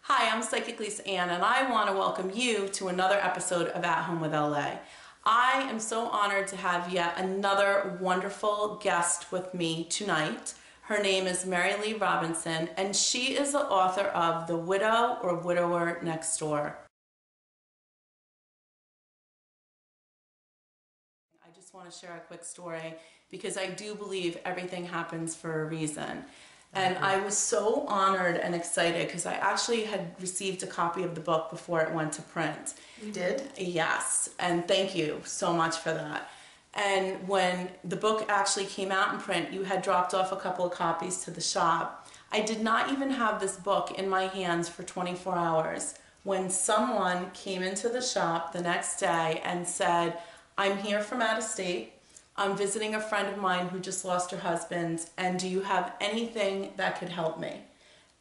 Hi, I'm Psychic Lisa Ann, and I want to welcome you to another episode of At Home with LA. I am so honored to have yet another wonderful guest with me tonight. Her name is Mary Lee Robinson, and she is the author of The Widow or Widower Next Door. I just want to share a quick story because I do believe everything happens for a reason. And I was so honored and excited because I actually had received a copy of the book before it went to print. You did? Yes, and thank you so much for that. And when the book actually came out in print, you had dropped off a couple of copies to the shop. I did not even have this book in my hands for 24 hours when someone came into the shop the next day and said, "I'm here from out of state. I'm visiting a friend of mine who just lost her husband, and do you have anything that could help me?"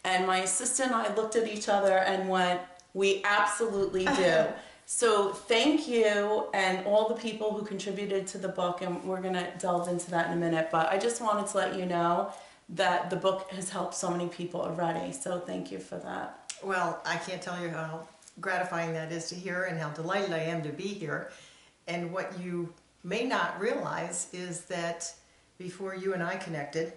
And my assistant and I looked at each other and went, "We absolutely do." So thank you and all the people who contributed to the book, and we're going to delve into that in a minute, but I just wanted to let you know that the book has helped so many people already, so thank you for that. Well, I can't tell you how gratifying that is to hear and how delighted I am to be here. And what you may not realize is that before you and I connected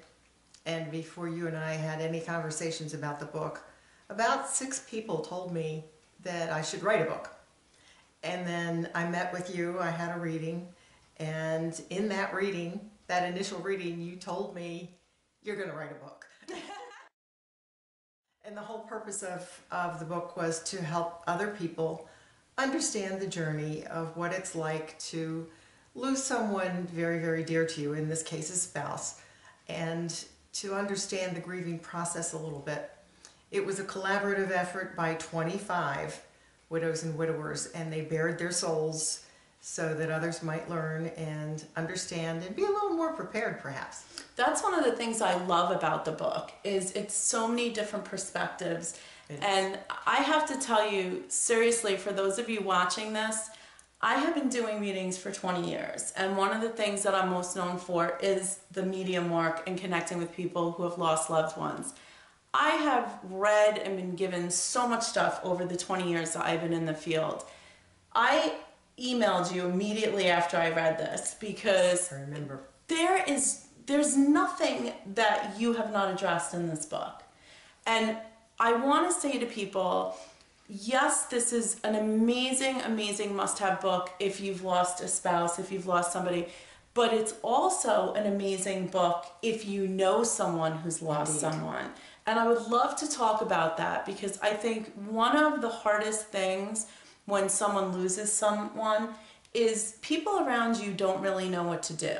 and before you and I had any conversations about the book, about 6 people told me that I should write a book. And then I met with you, I had a reading, and in that reading, that initial reading, you told me you're going to write a book. And the whole purpose of the book was to help other people understand the journey of what it's like to lose someone very, very dear to you, in this case a spouse, and to understand the grieving process a little bit. It was a collaborative effort by 25 widows and widowers, and they bared their souls so that others might learn and understand and be a little more prepared, perhaps. That's one of the things I love about the book, is it's so many different perspectives. And I have to tell you, seriously, for those of you watching this, I have been doing readings for 20 years, and one of the things that I'm most known for is the medium work and connecting with people who have lost loved ones. I have read and been given so much stuff over the 20 years that I've been in the field. I emailed you immediately after I read this because I remember. There's nothing that you have not addressed in this book. And I want to say to people, yes, this is an amazing, amazing must-have book if you've lost a spouse, if you've lost somebody, but it's also an amazing book if you know someone who's lost Indeed. someone. And I would love to talk about that because I think one of the hardest things when someone loses someone is people around you don't really know what to do.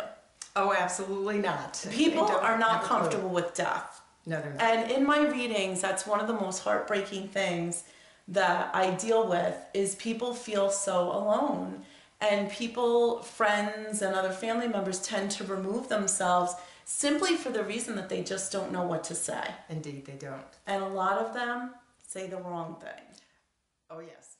Oh, absolutely not. People are not comfortable with death. No, they're not. And in my readings, that's one of the most heartbreaking things that I deal with, is people feel so alone. And people, friends and other family members tend to remove themselves simply for the reason that they just don't know what to say. Indeed, they don't. And a lot of them say the wrong thing. Oh, yes.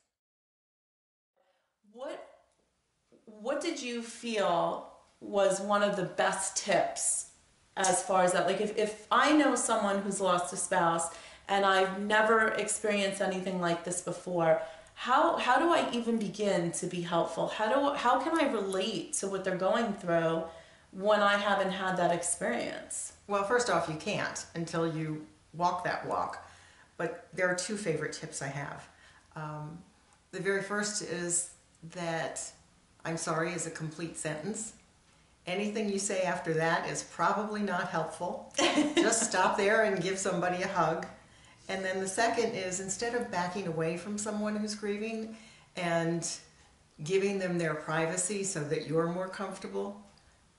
What did you feel was one of the best tips as far as that? Like if I know someone who's lost a spouse and I've never experienced anything like this before, how do I even begin to be helpful? How can I relate to what they're going through when I haven't had that experience? Well, first off, you can't until you walk that walk. But there are 2 favorite tips I have. The very first is that "I'm sorry" is a complete sentence. Anything you say after that is probably not helpful. Just stop there and give somebody a hug. And then the second is, instead of backing away from someone who's grieving and giving them their privacy so that you're more comfortable,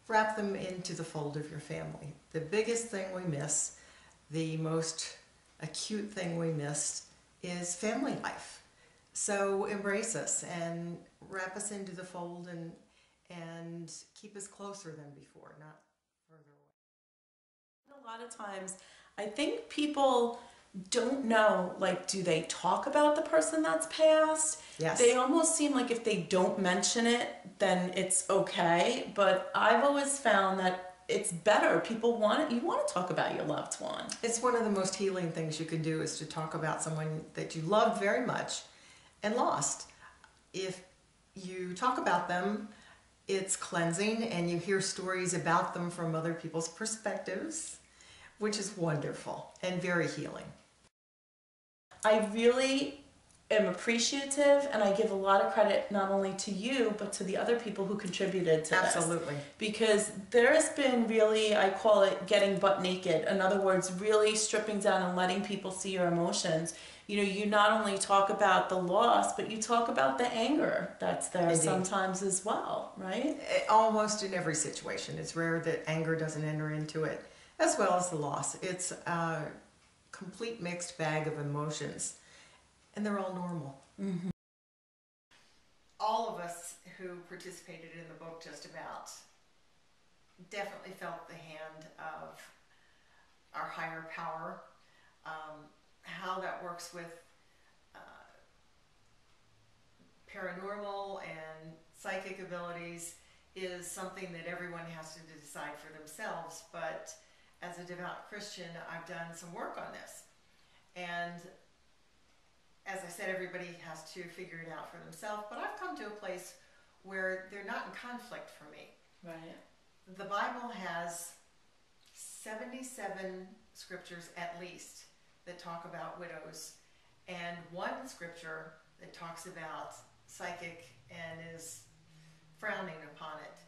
wrap them into the fold of your family. The biggest thing we miss, the most acute thing we miss, is family life. So embrace us and wrap us into the fold and keep us closer than before, not further away. A lot of times, I think people don't know, like, do they talk about the person that's passed? Yes. They almost seem like if they don't mention it, then it's okay. But I've always found that it's better. People you want to talk about your loved one. It's one of the most healing things you can do, is to talk about someone that you loved very much and lost. If you talk about them, it's cleansing, and you hear stories about them from other people's perspectives, which is wonderful and very healing. I really am appreciative, and I give a lot of credit not only to you but to the other people who contributed to this. Absolutely. Because there has been really, I call it getting butt naked. In other words, really stripping down and letting people see your emotions. You know, you not only talk about the loss, but you talk about the anger that's there. Indeed. Sometimes as well, right? Almost in every situation. It's rare that anger doesn't enter into it, as well as the loss. It's a complete mixed bag of emotions, and they're all normal. Mm-hmm. All of us who participated in the book, just about, definitely felt the hand of our higher power. How that works with paranormal and psychic abilities is something that everyone has to decide for themselves, but as a devout Christian, I've done some work on this. And as I said, everybody has to figure it out for themselves, but I've come to a place where they're not in conflict for me. Right. The Bible has 77 scriptures at least that talk about widows, and one scripture that talks about psychic and is frowning upon it.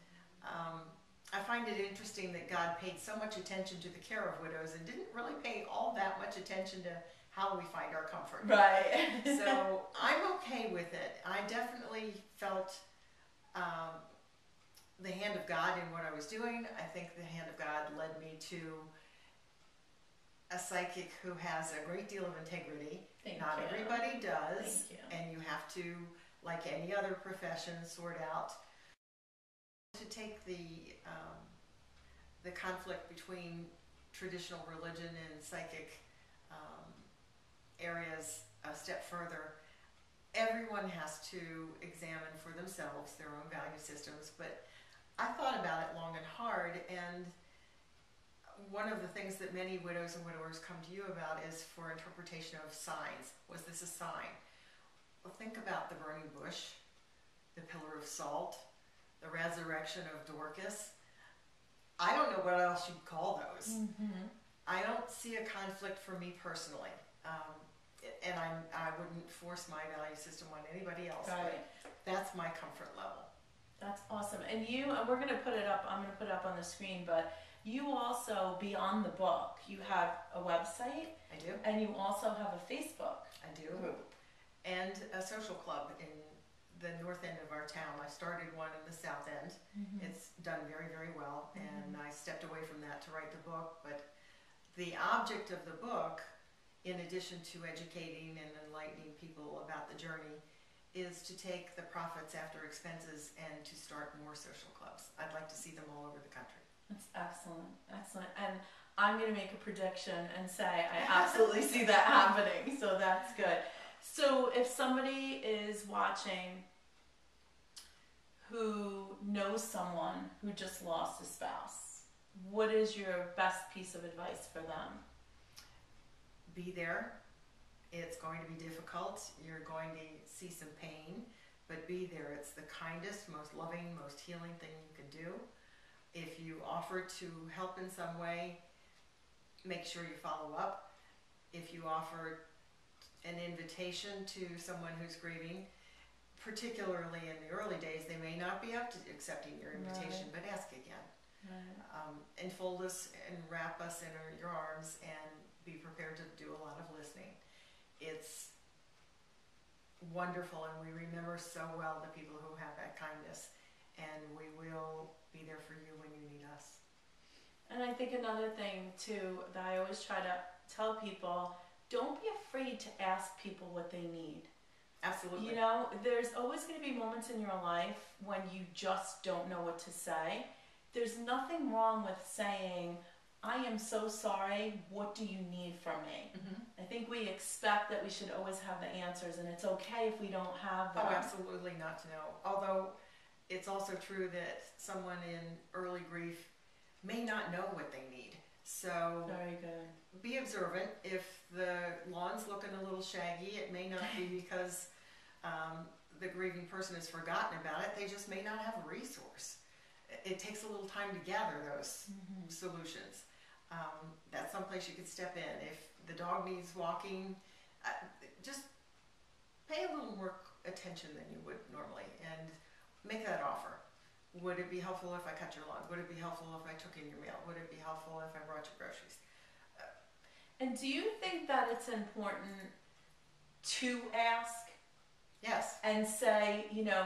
I find it interesting that God paid so much attention to the care of widows and didn't really pay all that much attention to how we find our comfort. Right. So I'm okay with it. I definitely felt the hand of God in what I was doing. I think the hand of God led me to a psychic who has a great deal of integrity. Not everybody does. And you have to, like any other profession, sort out to take the conflict between traditional religion and psychic areas a step further. Everyone has to examine for themselves their own value systems, but I thought about it long and hard, and one of the things that many widows and widowers come to you about is for interpretation of signs. Was this a sign? Well, think about the burning bush, the pillar of salt, the resurrection of Dorcas. I don't know what else you'd call those. Mm-hmm. I don't see a conflict for me personally. And I wouldn't force my value system on anybody else. Right. But that's my comfort level. That's awesome. And we're going to put it up, I'm going to put it up on the screen, but you also, beyond the book, you have a website. I do. And you also have a Facebook group. And a social club in the north end of our town. I started one in the south end. Mm-hmm. It's done very, very well. Mm-hmm. And I stepped away from that to write the book. But the object of the book, in addition to educating and enlightening people about the journey, is to take the profits after expenses and to start more social clubs. I'd like to see them all over the country. That's excellent, excellent. And I'm going to make a prediction and say I absolutely see that happening, so that's good. So if somebody is watching who knows someone who just lost a spouse, what is your best piece of advice for them? Be there. It's going to be difficult. You're going to see some pain, but be there. It's the kindest, most loving, most healing thing you can do. If you offer to help in some way, make sure you follow up. If you offer an invitation to someone who's grieving, particularly in the early days, they may not be up to accepting your invitation, right. But ask again. Right. Enfold us and wrap us in your arms and be prepared to do a lot of listening. It's wonderful, and we remember so well the people who have that kindness, and we will be there for you when you need us. And I think another thing too that I always try to tell people, don't be afraid to ask people what they need. Absolutely. You know, there's always going to be moments in your life when you just don't know what to say. There's nothing wrong with saying, I am so sorry, what do you need from me? Mm-hmm. I think we expect that we should always have the answers, and it's okay if we don't have them. Oh, absolutely not to know. Although it's also true that someone in early grief may not know what they need. So Very good. be observant. If the lawn's looking a little shaggy, it may not be because the grieving person has forgotten about it. They just may not have a resource. It takes a little time to gather those solutions. That's someplace you could step in. If the dog needs walking, just pay a little more attention than you would normally and make that offer. Would it be helpful if I cut your lawn? Would it be helpful if I took in your mail? Would it be helpful if I brought you groceries? And do you think that it's important to ask Yes. and say, you know,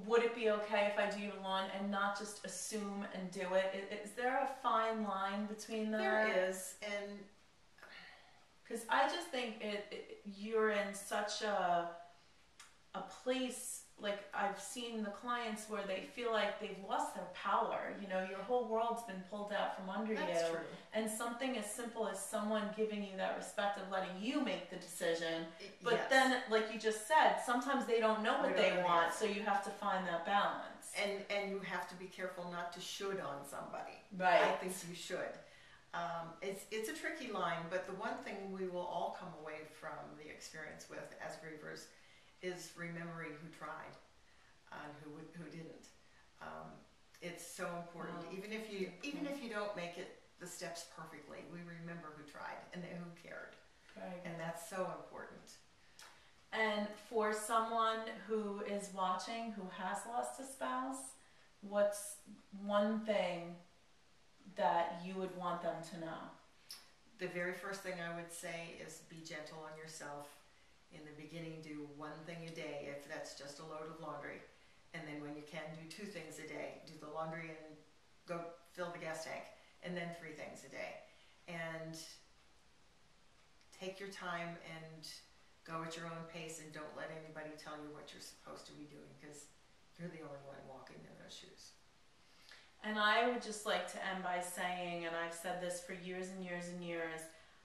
would it be okay if I do your lawn, and not just assume and do it? Is there a fine line between that? There is, and because I just think you're in such a place, like I've seen the clients where they feel like they've lost their power. You know, your whole world's been pulled out from under that's you. true. And something as simple as someone giving you that respect of letting you make the decision. But Yes. then, like you just said, sometimes they don't know what We don't they know the want, answer. so you have to find that balance. And you have to be careful not to should on somebody. Right. I think you should. It's a tricky line, but the one thing we will all come away from the experience with as grievers is remembering who tried and who didn't. It's so important. Wow. Even if you don't make it the steps perfectly, we remember who tried and who cared, Very good. and that's so important. And for someone who is watching who has lost a spouse, what's one thing that you would want them to know? The very first thing I would say is be gentle on yourself. In the beginning, do one thing a day, if that's just a load of laundry. And then when you can, do 2 things a day. Do the laundry and go fill the gas tank. And then 3 things a day. And take your time and go at your own pace, and don't let anybody tell you what you're supposed to be doing, because you're the only one walking in those shoes. And I would just like to end by saying, and I've said this for years and years and years,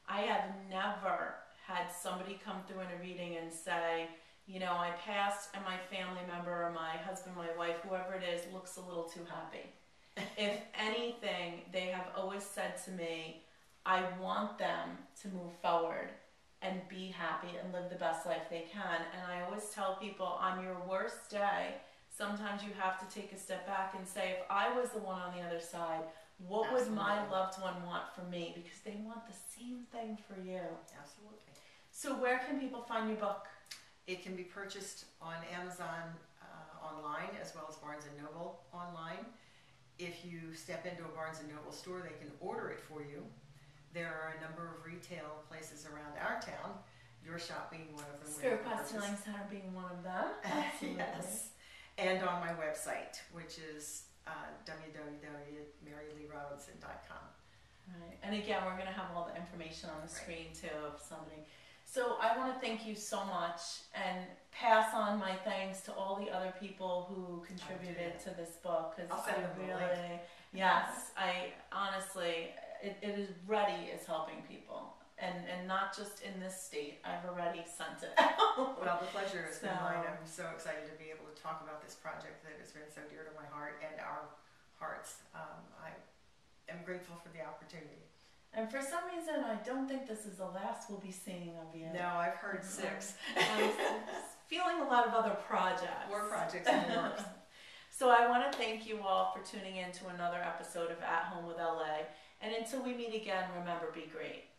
I have never had somebody come through in a reading and say, you know, I passed and my family member or my husband, my wife, whoever it is, looks a little too happy. If anything, they have always said to me, I want them to move forward and be happy and live the best life they can. And I always tell people, on your worst day, sometimes you have to take a step back and say, if I was the one on the other side, what would my Absolutely. loved one want from me? Because they want the same thing for you. Absolutely. So where can people find your book? It can be purchased on Amazon online, as well as Barnes & Noble online. If you step into a Barnes & Noble store, they can order it for you. There are a number of retail places around our town, your shop being one of them. Spirit Quest Healing Center being one of them. Absolutely. Yes. And on my website, which is www.maryleerobinson.com. Right. And again, we're going to have all the information on the screen too if somebody. So I want to thank you so much and pass on my thanks to all the other people who contributed to this book, because I'll send them the link. Yes, I honestly, it is ready as helping people, and not just in this state. I've already sent it out. Well, the pleasure has been So- mine. I'm so excited to be able to talk about this project that has been so dear to my heart and our hearts. I am grateful for the opportunity. And for some reason, I don't think this is the last we'll be seeing of you. No, I've heard 6. I'm feeling a lot of other projects. More projects in the works. So I want to thank you all for tuning in to another episode of At Home with LA. And until we meet again, remember, be great.